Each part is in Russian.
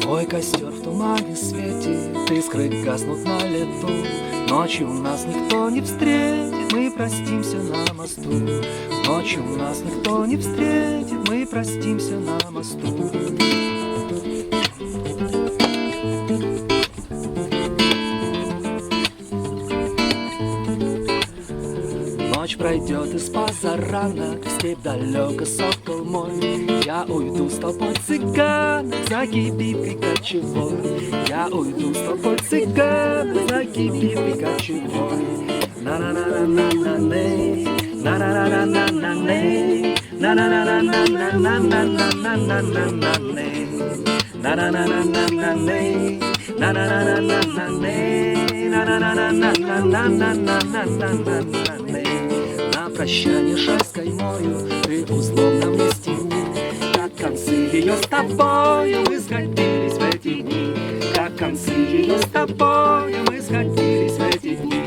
Мой костер в тумане светит, искры гаснут на лету. Ночью нас никто не встретит, мы простимся на мосту. Ночью нас никто не встретит, мы простимся на мосту. Ночь пройдет из позарана, в степь далеко сокол мой. Я уйду с толпой цыганок за кибиткой кочевой. Я уйду с толпой цыганок за кибиткой кочевой. На-на-на-на-на-на-ней, на-на-на-на-на-на-ней, на-на-на-на-на-на-на-на-на-ней, на-на-на-на-на-на-ней, на-на-на-на-на-на-ней, на-на-на-на-на-на-на-на-на-ней. На прощание шаль с каймою ты узлом на мне стяни. Как концы ее с тобою мы сходились в эти дни. Как концы ее с тобою мы сходились в эти дни.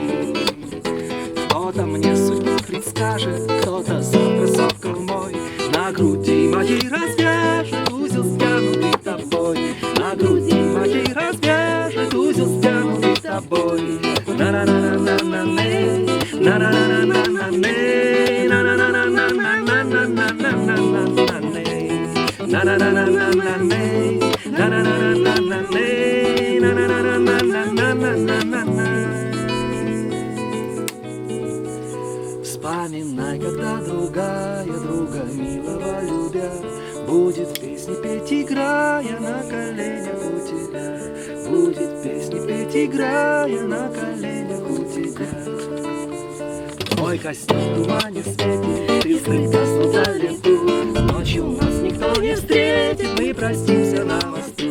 Кто-то мне судьбу предскажет, кто-то завтра сокол мой на груди моей развяжет узел, стянутый тобой. На груди моей развяжет узел, стянутый тобой. На-на-на-на-на-на-ней, на-на-на-на-на-ней, на-на-на-на-на-на-на-на-на-ней, на-на-на-на-на-ней, на-на-на-на-на-ней, на-на-на-на-на-на-на-на-на. Вспоминай, когда другая друга милого любя будет песни петь, играя на коленях у тебя. Будет песни петь, играя на коленях у тебя. Мой костер в тумане светит, искры гаснут на лету. Ночью нас никто не встретит, мы простимся на мосту.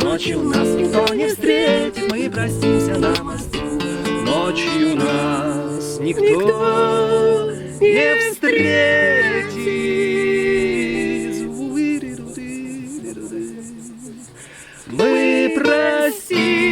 Ночью нас никто не встретит, мы простимся на мосту. Ночью нас никто не встретит. Мы простимся.